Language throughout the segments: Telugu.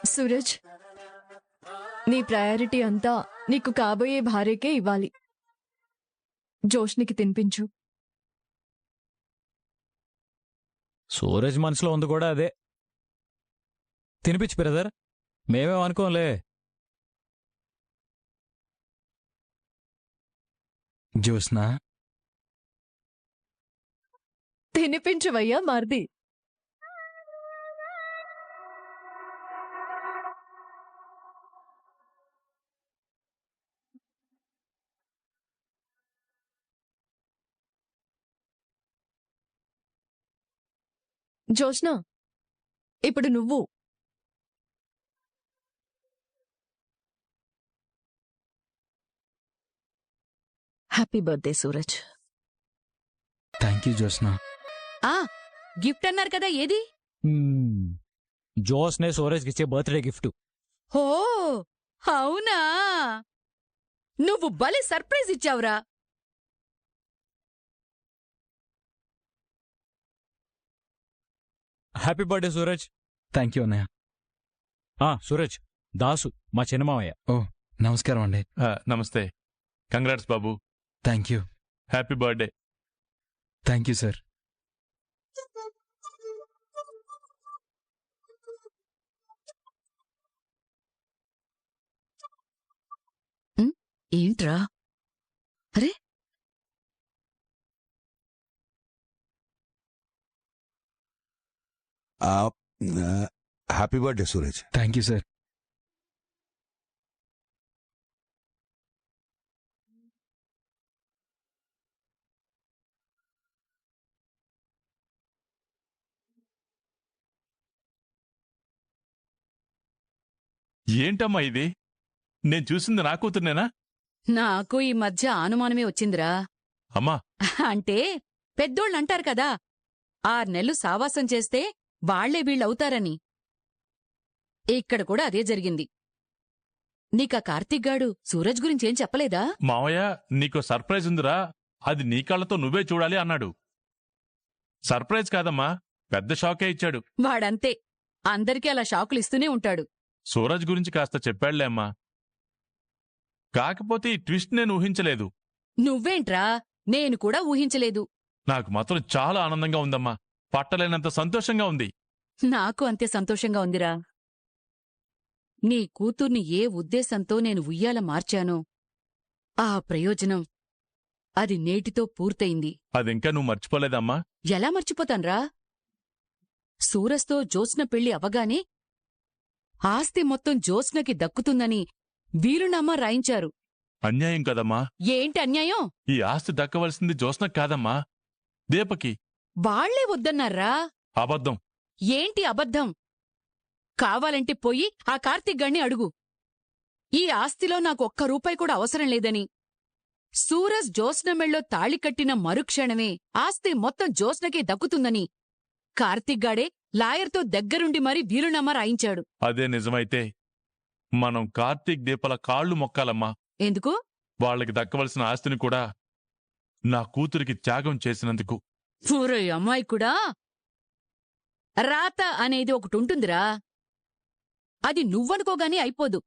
సూరజ్, నీ ప్రయారిటీ అంతా నీకు కాబోయే భార్యకే ఇవ్వాలి. జోష్నికి తినిపించు. సూరజ్ మనసులో ఉంది కూడా అదే. తినిపించు బ్రదర్, మేమేం అనుకోంలే. జ్యోత్స్నా, తినిపించువయ్యా మర్ది. జోష్న, ఇప్పుడు నువ్వు. Happy birthday Suraj. Thank you Jyotsna. ఆ గిఫ్ట్ అన్నారు కదా, ఏది? జోస్నే సూరజ్కి ఇచ్చే బర్త్డే గిఫ్ట్. హో, అవునా? నువ్వు భలే సర్ప్రైజ్ ఇచ్చావురా. Happy birthday Suraj. Thank you అన్నయ్య. సూరజ్, దాసు మా చిన్నమావయ్య. ఓ, నమస్కారం అండి. నమస్తే. కంగ్రాట్స్ బాబు. Thank you. Happy birthday. Thank you sir. ఏంట్రా? అరే, happy birthday Suraj. Thank you sir. ఏంటమ్మా ఇది? నేను చూసింది నా కూతుర్నేనా? నాకు ఈ మధ్య అనుమానమే వచ్చిందిరా. అమ్మా, అంటే పెద్దోళ్ళంటారు కదా, 6 నెలలు సావాసం చేస్తే వాళ్లే వీళ్ళవుతారని. ఇక్కడ కూడా అదే జరిగింది. నీకా కార్తీక్ గాడు సూరజ్ గురించేం చెప్పలేదా? మావయ్య నీకో సర్ప్రైజ్ ఉందిరా, అది నీ కళ్ళతో నువ్వే చూడాలి అన్నాడు. సర్ప్రైజ్ కాదమ్మా, పెద్ద షాకే ఇచ్చాడు. వాడంతే, అందరికీ అలా షాకులిస్తూనే ఉంటాడు. సూరజ్ గురించి కాస్త చెప్పాడులే అమ్మా. కాకపోతే ఈ ట్విస్ట్ నేను ఊహించలేదు. నువ్వేంట్రా, నేను కూడా ఊహించలేదు. నాకు మాత్రం చాలా ఆనందంగా ఉందమ్మా. పట్టలేనంత సంతోషంగా ఉంది. నాకు అంతే సంతోషంగా ఉందిరా. నీ కూతుర్ని ఏ ఉద్దేశంతో నేను ఉయ్యాల మార్చానో ఆ ప్రయోజనం అది నేటితో పూర్తయింది. అదింకా నువ్వు మర్చిపోలేదమ్మా? ఎలా మర్చిపోతాన్రా? సూరజ్తో జ్యోత్స్న పెళ్లి అవగానే ఆస్తి మొత్తం జ్యోత్స్నకి దక్కుతుందని వీలునామా రాయించారు. అన్యాయం కదమ్మా. ఏంటి అన్యాయం? ఈ ఆస్తి దక్కవలసింది జ్యోత్స్నకు కాదమ్మా, దీపకి. వాళ్లే వద్దన్నారా? అబద్ధం. ఏంటి అబద్ధం? కావాలంటే పోయి ఆ కార్తీక్ గాణ్ణి అడుగు. ఈ ఆస్తిలో నాకు ఒక్క రూపాయి కూడా అవసరం లేదని, సూరజ్ జ్యోత్స్న మెళ్ళో తాళి కట్టిన మరుక్షణమే ఆస్తి మొత్తం జ్యోత్స్నకే దక్కుతుందని కార్తీక్ గాడే లాయర్తో దగ్గరుండి మరీ వీలునామా రాయించాడు. అదే నిజమైతే మనం కార్తీక్ దీపల కాళ్లు మొక్కాలమ్మా. ఎందుకు? వాళ్ళకి దక్కవలసిన ఆస్తిని కూడా నా కూతురికి త్యాగం చేసినందుకు. పూరయ్ అమ్మాయి కూడా రాత అనేది ఒకటుంటుందిరా, అది నువ్వనుకోగానే అయిపోదు.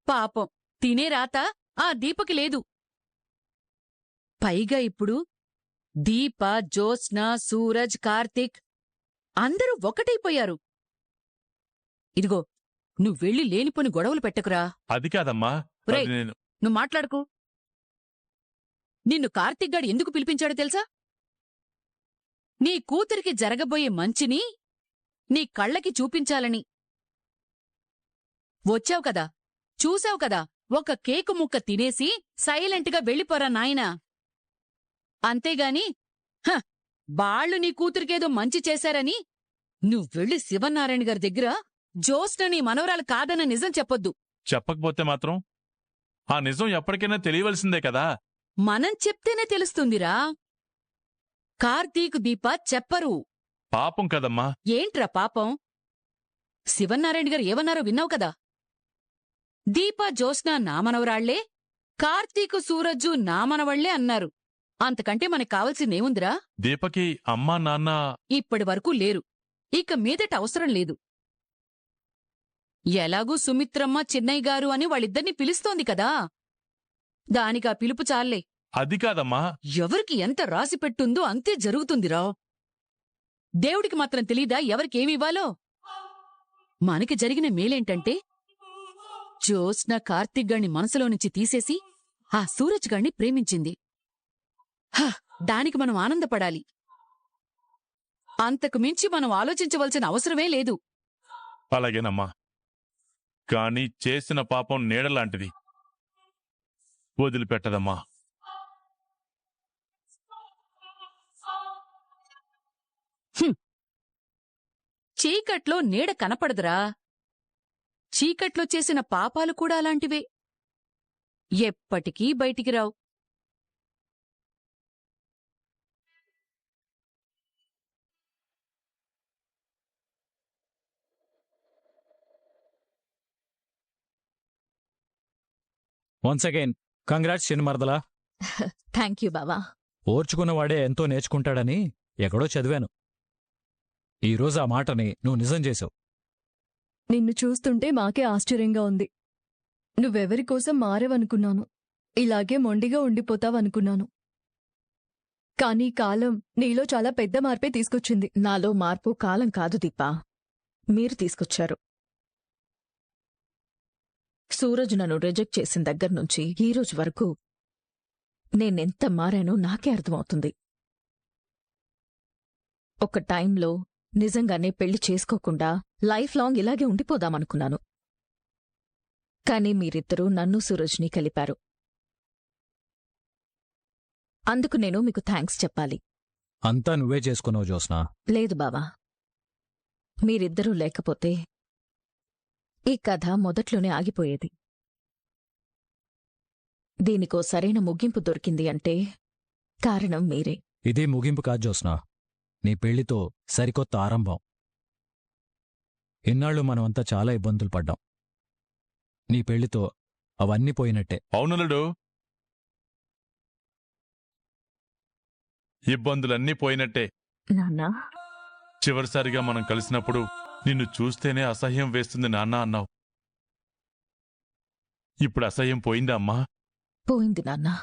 పాపం తినే రాత ఆ దీపకి లేదు. పైగా ఇప్పుడు దీప, జ్యోత్స్న, సూరజ్, కార్తీక్ అందరూ ఒకటైపోయారు. ఇదిగో, నువ్వెళ్ళి లేనిపోని గొడవలు పెట్టకురా. అది కాదమ్మా, అది ఒరేయ్, నేను. నువ్వు మాట్లాడుకు. నిన్ను కార్తీక్ గాడు ఎందుకు పిలిపించాడో తెలుసా? నీ కూతురికి జరగబోయే మంచిని నీ కళ్ళకి చూపించాలని. వచ్చావు కదా, చూశావు కదా, ఒక కేకు ముక్క తినేసి సైలెంట్గా వెళ్ళిపోరా నాయనా. అంతేగాని హ వాళ్ళు నీ కూతురికేదో మంచి చేశారని నువ్వెళ్ళి శివనారాయణ గారి దగ్గర జ్యోత్స్న నీ మనవరాలు కాదన్న నిజం చెప్పొద్దు. చెప్పకపోతే మాత్రం ఆ నిజం ఎప్పటికైనా తెలియవలసిందే కదా. మనం చెప్తేనే తెలుస్తుందిరా. కార్తీక్, దీప చెప్పరు. పాపం కదమ్మా. ఏంట్రా పాపం? శివనారాయణ గారు ఏమన్నారో విన్నావు కదా. దీప, జ్యోత్స్న నా మనవరాళ్లే, కార్తీకు, సూరజ్జు నా మనవళ్లే అన్నారు. అంతకంటే మనకు కావలసిందేముందిరా? దీపకి అమ్మా నాన్న ఇప్పటి వరకు లేరు, ఇక మీదట అవసరం లేదు. ఎలాగూ సుమిత్రమ్మ చిన్నయ్య గారు అని వాళ్ళిద్దరిని పిలుస్తోంది కదా. దానికా పిలుపు చాలే. అది కాదమ్మా. ఎవరికి ఎంత రాసి పెట్టుందో అంతే జరుగుతుందిరా. దేవుడికి మాత్రం తెలీదా ఎవరికేమివ్వాలో? మనకి జరిగిన మేలేంటంటే జ్యోత్స్న కార్తీక్ గాణ్ణి మనసులో నుంచి తీసేసి ఆ సూరజ్ గాణ్ణి ప్రేమించింది. దానికి మనం ఆనందపడాలి. అంతకు మించి మనం ఆలోచించవలసిన అవసరమే లేదు. అలాగేనమ్మా. కాని చేసిన పాపం నీడలాంటిది, వదిలిపెట్టదమ్మా. చీకట్లో నీడ కనపడదురా. చీకట్లో చేసిన పాపాలు కూడా అలాంటివే, ఎప్పటికీ బయటికి రావు. వన్స్ అగైన్ కంగ్రాట్స్ చిన్నమరదలా. థ్యాంక్ యూ బావా. ఓర్చుకున్నవాడే ఎంతో నేర్చుకుంటాడని ఎక్కడో చదివాను. ఈరోజు ఆ మాటని నువ్వు నిజం చేసావు. నిన్ను చూస్తుంటే మాకే ఆశ్చర్యంగా ఉంది. నువ్వెవరి కోసం మారేవనుకున్నాను. ఇలాగే మొండిగా ఉండిపోతావనుకున్నాను. కానీ కాలం నీలో చాలా పెద్ద మార్పే తీసుకొచ్చింది. నాలో మార్పు కాలం కాదు దీపా, మీరు తీసుకొచ్చారు. సూరజ్ నన్ను రిజెక్ట్ చేసిన దగ్గర్నుంచి ఈరోజు వరకు నేనెంత మారానో నాకే అర్థమవుతుంది. ఒక టైంలో నిజంగానే పెళ్లి చేసుకోకుండా లైఫ్ లాంగ్ ఇలాగే ఉండిపోదామనుకున్నాను. కానీ మీరిద్దరూ నన్ను సూరజ్ని కలిపారు. అందుకు నేను మీకు థ్యాంక్స్ చెప్పాలి. అంతా నువ్వే చేసుకున్నావు జ్యోత్స్నా. లేదు బావా, మీరిద్దరూ లేకపోతే ఈ కథ మొదట్లోనే ఆగిపోయేది. దీనికో సరైన ముగింపు దొరికింది అంటే కారణం మీరే. ఇది ముగింపు కాదు జ్యోత్స్నా, నీ పెళ్లితో సరికొత్త ఆరంభం. ఇన్నాళ్ళు మనమంతా చాలా ఇబ్బందులు పడ్డాం. నీ పెళ్లితో అవన్నీ పోయినట్టే. అవునలుడు, ఇబ్బందులన్నీ పోయినట్టే. నాన్నా, చివరిసారిగా మనం కలిసినప్పుడు నిన్ను చూస్తేనే అసహ్యం వేస్తుంది నాన్న అన్నావు. ఇప్పుడు అసహ్యం పోయిందా అమ్మా? పోయింది నాన్నా.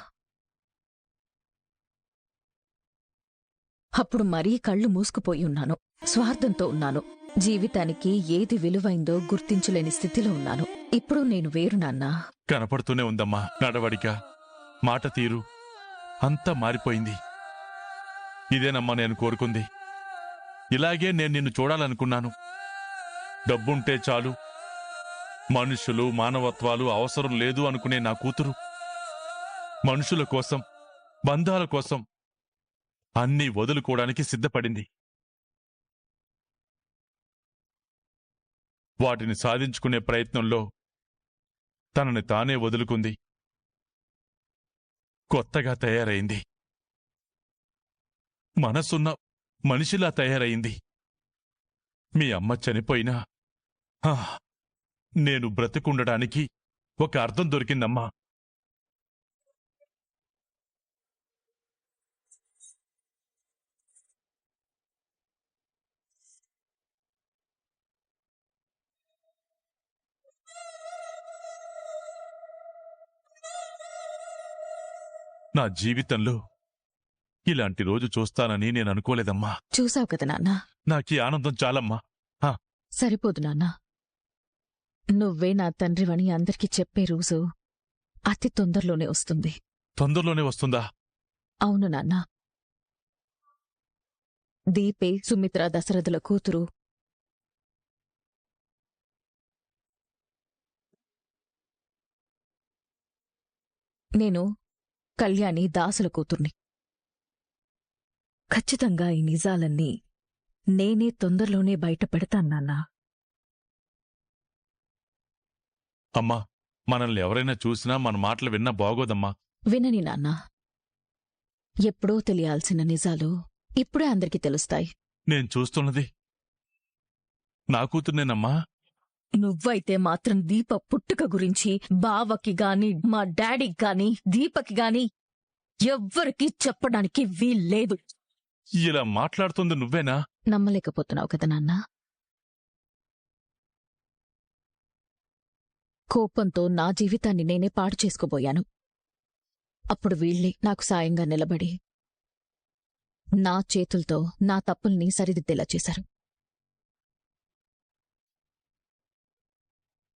అప్పుడు మరీ కళ్ళు మూసుకుపోయి ఉన్నాను. స్వార్థంతో ఉన్నాను. జీవితానికి ఏది విలువైందో గుర్తించలేని స్థితిలో ఉన్నాను. ఇప్పుడు నేను వేరు నాన్నా. కనపడుతూనే ఉందమ్మా. నడవడిక, మాట తీరు అంతా మారిపోయింది. ఇదేనమ్మా నేను కోరుకుంది. ఇలాగే నేను నిన్ను చూడాలనుకున్నాను. డబ్బుంటే చాలు, మనుషులు మానవత్వాలు అవసరం లేదు అనుకునే నా కూతురు మనుషుల కోసం, బంధాల కోసం అన్నీ వదులుకోవడానికి సిద్ధపడింది. వాటిని సాధించుకునే ప్రయత్నంలో తనని తానే వదులుకుంది. కొత్తగా తయారైంది. మనసున్న మనిషిలా తయారైంది. మీ అమ్మ చనిపోయినా నేను బ్రతికుండడానికి ఒక అర్థం దొరికిందమ్మా. నా జీవితంలో ఇలాంటి రోజు చూస్తానని నేను అనుకోలేదమ్మా. చూసావు కదా నాన్నా, నాకీ ఆనందం చాలమ్మా. సరిపోదు నాన్నా. నువ్వే నా తండ్రివని అందరికీ చెప్పే రోజు అతి తొందరలోనే వస్తుంది. తొందరలోనే వస్తుందా? అవును నాన్నా. దీపే సుమిత్ర దశరథుల కూతురు. నేను కళ్యాణి దాసుల కూతుర్ని. ఖచ్చితంగా ఈ నిజాలన్నీ నేనే తొందరలోనే బయట పెడతాను నాన్నా. అమ్మా, మనల్ని ఎవరైనా చూసినా మన మాటలు విన్నా బాగోదమ్మా. వినని నాన్నా. ఎప్పుడో తెలియాల్సిన నిజాలు ఇప్పుడే అందరికీ తెలుస్తాయి. నేను చూస్తున్నది నా కూతుర్నేనమ్మా. నువ్వైతే మాత్రం దీప పుట్టుక గురించి బావకి గాని మా డాడీకి గాని దీపకి గాని ఎవ్వరికీ చెప్పడానికి వీల్లేదు. ఇలా మాట్లాడుతుంది నువ్వేనా? నమ్మలేకపోతున్నావు కదా నాన్నా. కోపంతో నా జీవితాన్ని నేనే పాడు చేసుకోబోయాను. అప్పుడు వీళ్ళే నాకు సాయంగా నిలబడి నా చేతులతో నా తప్పుల్ని సరిదిద్దేలా చేశారు.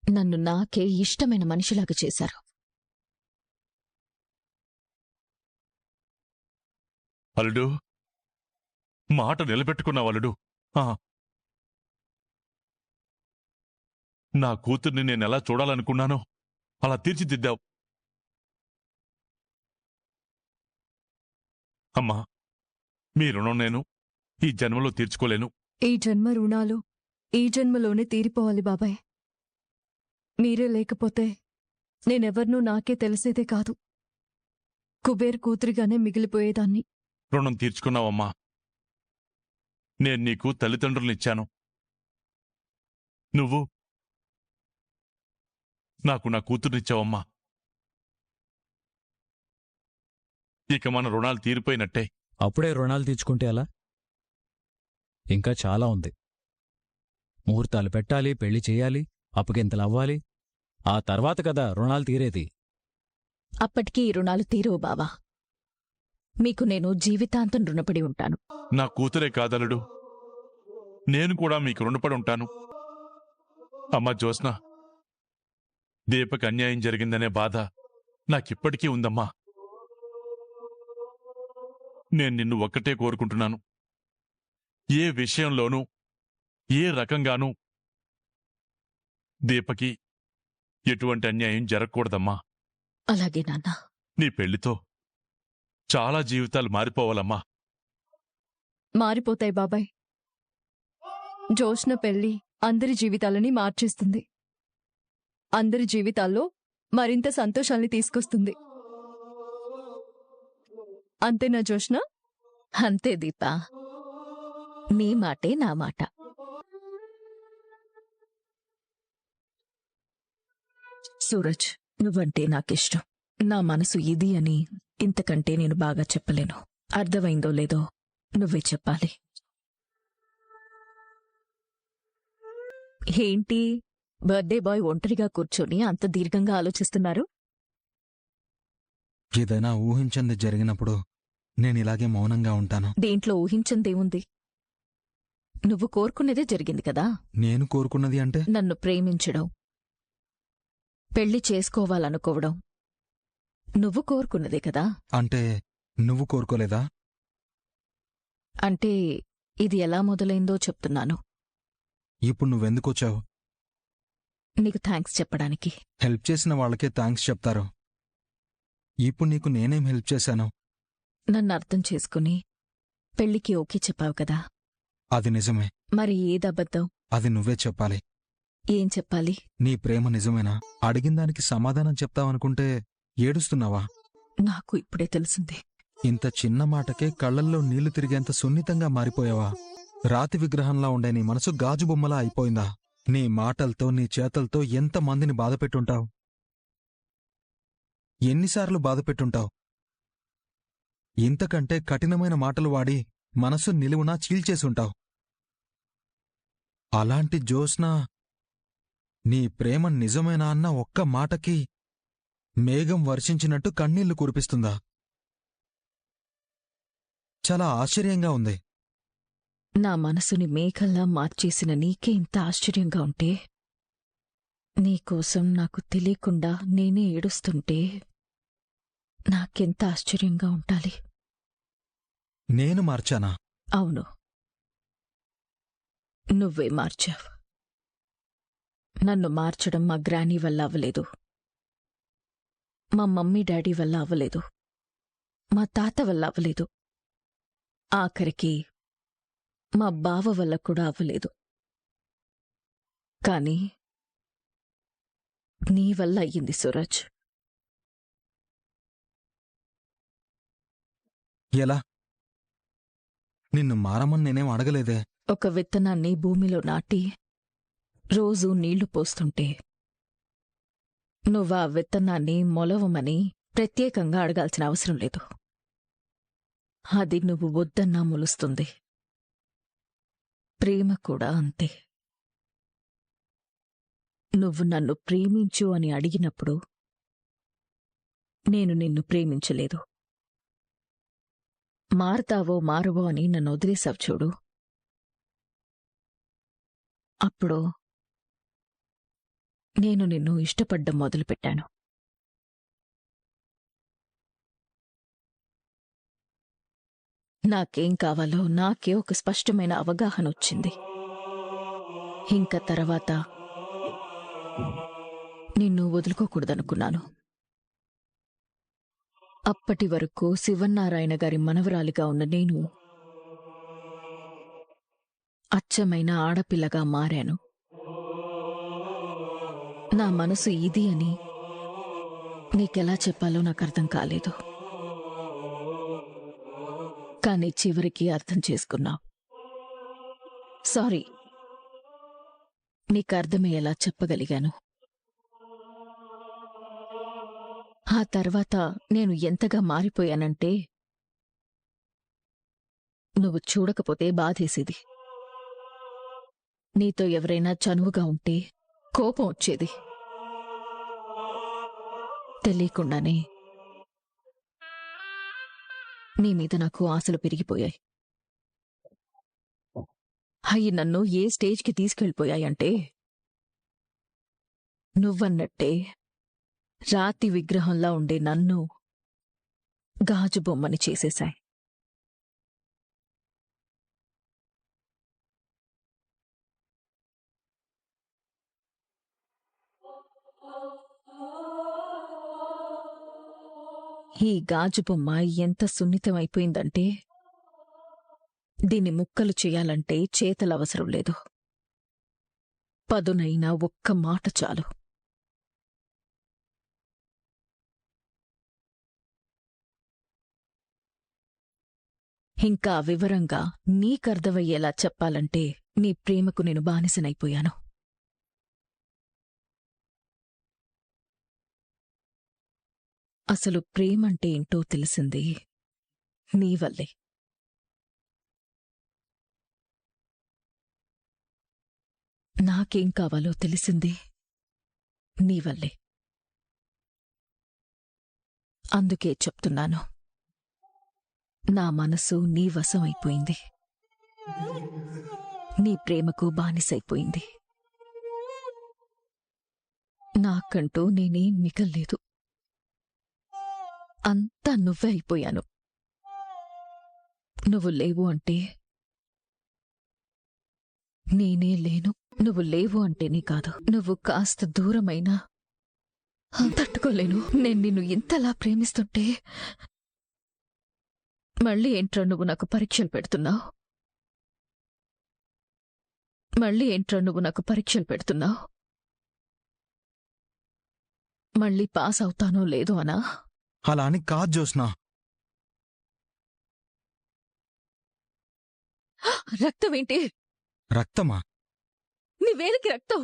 నన్ను నాకే ఇష్టమైన మనిషిలాగా చేశారు. అల్లుడు, మాట నిలబెట్టుకున్నావు అల్లుడు. నా కూతుర్ని నేనెలా చూడాలనుకున్నానో అలా తీర్చిదిద్దావు. అమ్మా, మీ రుణం నేను ఈ జన్మలో తీర్చుకోలేను. ఈ జన్మ రుణాలు ఈ జన్మలోనే తీరిపోవాలి బాబాయ్. మీరే లేకపోతే నేనెవర్నూ నాకే తెలిసేదే కాదు. కుబేర్ కూతురిగానే మిగిలిపోయేదాన్ని. రుణం తీర్చుకున్నావమ్మా. నేను నీకు తల్లిదండ్రులనిచ్చాను. నువ్వు నాకు నా కూతుర్నిచ్చావమ్మా. ఇక మన రుణాలు తీరిపోయినట్టే. అప్పుడే రుణాలు తీర్చుకుంటే ఎలా? ఇంకా చాలా ఉంది. ముహూర్తాలు పెట్టాలి, పెళ్లి చెయ్యాలి, అప్పగింతలు అవ్వాలి. ఆ తర్వాత కదా రుణాలు తీరేది. అప్పటికీ ఈ రుణాలు తీరవు బావా. మీకు నేను జీవితాంతం రుణపడి ఉంటాను. నా కూతురే కాదలుడు, నేను కూడా మీకు రుణపడి ఉంటాను. అమ్మా జ్యోత్స్న, దీపక్ అన్యాయం జరిగిందనే బాధ నాకిప్పటికీ ఉందమ్మా. నేను నిన్ను ఒక్కటే కోరుకుంటున్నాను. ఏ విషయంలోనూ ఏ రకంగానూ దీపకి ఎటువంటి అన్యాయం జరగకూడదమ్మా. అలాగే నాన్నా. నీ పెళ్లితో చాలా జీవితాలు మారిపోవాలమ్మా. మారిపోతాయి బాబాయ్. జోష్న పెళ్లి అందరి జీవితాలని మార్చేస్తుంది. అందరి జీవితాల్లో మరింత సంతోషాల్ని తీసుకొస్తుంది. అంతేనా జోష్న? అంతే దీపా. నీ మాటే నా మాట. సూరజ్, నువ్వంటే నాకిష్టం. నా మనసు ఇది అని ఇంతకంటే నేను బాగా చెప్పలేను. అర్థమైందో లేదో నువ్వే చెప్పాలి. ఏంటి బర్త్డే బాయ్ ఒంటరిగా కూర్చొని అంత దీర్ఘంగా ఆలోచిస్తున్నారు? ఏదైనా ఊహించంది జరిగినప్పుడు నేనిలాగే మౌనంగా ఉంటాను. దీంట్లో ఊహించందేముంది? నువ్వు కోరుకునేదే జరిగింది కదా. నేను కోరుకున్నది అంటే? నన్ను ప్రేమించడం, పెళ్లి చేసుకోవాలనుకోవడం నువ్వు కోరుకున్నదే కదా. అంటే నువ్వు కోరుకోలేదా? అంటే ఇది ఎలా మొదలైందో చెప్తున్నాను. ఇప్పుడు నువ్వెందుకొచ్చావు? నీకు థ్యాంక్స్ చెప్పడానికి. హెల్ప్ చేసిన వాళ్ళకే థ్యాంక్స్ చెప్తారు. ఇప్పుడు నీకు నేనేం హెల్ప్ చేశాను? నన్ను అర్థం చేసుకుని పెళ్లికి ఓకే చెప్పావు కదా. అది నిజమే. మరి ఏదబద్ధం? అది నువ్వే చెప్పాలి. ఏం చెప్పాలి? నీ ప్రేమ నిజమేనా? అడిగిన దానికి సమాధానం చెప్తావనుకుంటే ఏడుస్తున్నావా? నాకు ఇప్పుడే తెలిసింది. ఇంత చిన్న మాటకే కళ్లల్లో నీళ్లు తిరిగేంత సున్నితంగా మారిపోయావా? రాతి విగ్రహంలా ఉండే నీ మనసు గాజు బొమ్మలా అయిపోయిందా? నీ మాటలతో నీ చేతలతో ఎంతమందిని బాధపెట్టుంటావు? ఎన్నిసార్లు బాధపెట్టుంటావు? ఇంతకంటే కఠినమైన మాటలు వాడి మనసు నిలువునా చీల్చేసుంటావు. అలాంటి జ్యోత్స్న నీ ప్రేమ నిజమేనా అన్న ఒక్క మాటకి మేఘం వర్షించినట్టు కన్నీళ్లు కురిపిస్తుందా? చాలా ఆశ్చర్యంగా ఉంది. నా మనసుని మేఘంలా మార్చేసిన నీకే ఇంత ఆశ్చర్యంగా ఉంటే, నీకోసం నాకు తెలియకుండా నేనే ఏడుస్తుంటే నాకెంత ఆశ్చర్యంగా ఉండాలి. నేను మార్చానా? అవును, నువ్వే మార్చావు. నన్ను మార్చడం మా గ్రానీ వల్ల అవ్వలేదు, మా మమ్మీ డాడీ వల్ల అవ్వలేదు, మా తాత వల్ల అవ్వలేదు, ఆఖరికి మా బావ వల్ల కూడా అవ్వలేదు. కాని నీ వల్ల అయ్యింది సూరజ్. ఎలా? నిన్ను మారమని నేనేం అడగలేదే. ఒక విత్తనాన్ని భూమిలో నాటి రోజూ నీళ్లు పోస్తుంటే నువ్వా విత్తనాన్ని మొలవమని ప్రత్యేకంగా అడగాల్సిన అవసరం లేదు. అది నువ్వు వద్దన్నా మొలుస్తుంది. ప్రేమ కూడా అంతే. నువ్వు నన్ను ప్రేమించు అని అడిగినప్పుడు నేను నిన్ను ప్రేమించలేదు. మారతావో మారవో అని నన్ను వదిలేసావు చూడు. అప్పుడు నేను నిన్ను ఇష్టపడ్డం మొదలుపెట్టాను. నాకేం కావాలో నాకే ఒక స్పష్టమైన అవగాహన వచ్చింది. ఇంక తర్వాత నిన్ను వదులుకోకూడదనుకున్నాను. అప్పటి వరకు శివన్నారాయణ గారి మనవరాలిగా ఉన్న నేను అచ్చమైన ఆడపిల్లగా మారాను. నా మనసు ఇది అని నీకెలా చెప్పాలో నాకు అర్థం కాలేదు. కానీ చివరికి అర్థం చేసుకున్నావు. సారీ, నీకు అర్థమయ్యేలా చెప్పగలిగాను. ఆ తర్వాత నేను ఎంతగా మారిపోయానంటే నువ్వు చూడకపోతే బాధేసేది. నీతో ఎవరైనా చనువుగా ఉంటే కోపం వచ్చేది. తెలియకుండానే నీ మీద నాకు ఆశలు పెరిగిపోయాయి. అవి నన్ను ఏ స్టేజ్కి తీసుకెళ్ళిపోయాయంటే నువ్వన్నట్టే రాతి విగ్రహంలా ఉండే నన్ను గాజు బొమ్మని చేసేశాయి. ఈ గాజు బొమ్మ ఎంత సున్నితమైపోయిందంటే దీన్ని ముక్కలు చేయాలంటే చేతలవసరం లేదు. పదునైన ఒక్క మాట చాలు. ఇంకా వివరంగా నీకర్థమయ్యేలా చెప్పాలంటే నీ ప్రేమకు నేను బానిసనైపోయాను. అసలు ప్రేమంటే ఏంటో తెలిసింది నీ వల్లే. నాకేం కావాలో తెలిసింది నీ వల్లే. అందుకే చెప్తున్నాను, నా మనసు నీ వశమైపోయింది. నీ ప్రేమకు బానిసైపోయింది. నాకంటూ నేనేం మిగల్లేదు. అంతా నువ్వే అయిపోయాను. నువ్వు లేవు అంటే నేనే లేను. నువ్వు లేవు అంటేనే కాదు, నువ్వు కాస్త దూరమైనా తట్టుకోలేను. నేను నిన్ను ఇంతలా ప్రేమిస్తుంటే మళ్ళీ ఏంట్రా నువ్వు నాకు పరీక్షలు పెడుతున్నావు? మళ్ళీ ఏంట్రా నువ్వు నాకు పరీక్షలు పెడుతున్నావు? మళ్ళీ పాస్ అవుతానో లేదో అనా? అలా అని కాదు జోస్నా. రక్తమేంటి? రక్తమా? నీ వేలికి రక్తం.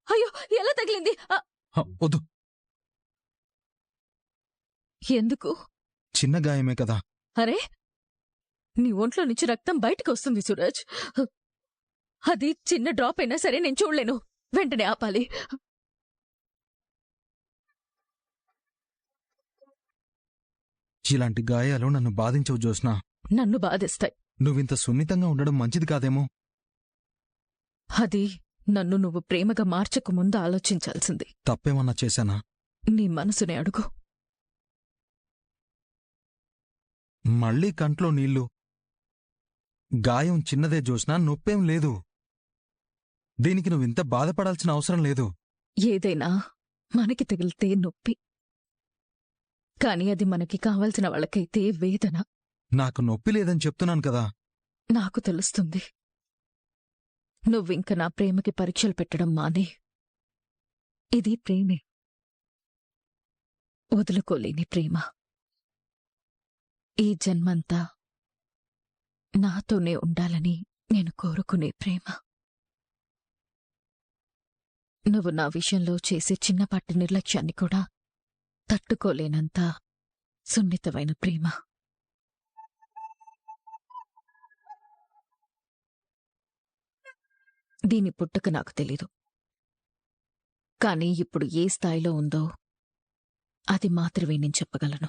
అయ్యో, ఎలా తగిలింది? వద్దు, ఎందుకు? చిన్న గాయమే కదా. అరే, నీ ఒంట్లో నుంచి రక్తం బయటకు వస్తుంది సూరజ్. అది చిన్న డ్రాప్ అయినా సరే నేను చూడలేను. వెంటనే ఆపాలి. ఇలాంటి గాయాలు నన్ను బాధించవు జోస్నా. నన్ను బాధిస్తాయి. నువ్వింత సున్నితంగా ఉండడం మంచిది కాదేమో. అది నన్ను నువ్వు ప్రేమగా మార్చక ముందు ఆలోచించాల్సింది. తప్పేమన్నా చేశానా? నీ మనసునే అడుగు. మళ్ళీ కంట్లో నీళ్లు. గాయం చిన్నదే జోస్నా, నొప్పేం లేదు. దీనికి నువ్వింత బాధపడాల్సిన అవసరం లేదు. ఏదైనా మనకి తగిలితే నొప్పి, కాని అది మనకి కావలసిన వాళ్ళకైతే వేదన. నాకు నొప్పి లేదని చెప్తున్నాను కదా. నాకు తెలుస్తుంది. నువ్వింక నా ప్రేమకి పరీక్షలు పెట్టడం మానే. ఇది ప్రేమే, వదులుకోలేని ప్రేమ. ఈ జన్మంతా నాతోనే ఉండాలని నేను కోరుకునే ప్రేమ. నువ్వు నా విషయంలో చేసే చిన్నపాటి నిర్లక్ష్యాన్ని కూడా తట్టుకోలేనంత సున్నితమైన ప్రేమ. దీని పుట్టుక నాకు తెలీదు. కానీ ఇప్పుడు ఏ స్థాయిలో ఉందో అది మాత్రమే నేను చెప్పగలను.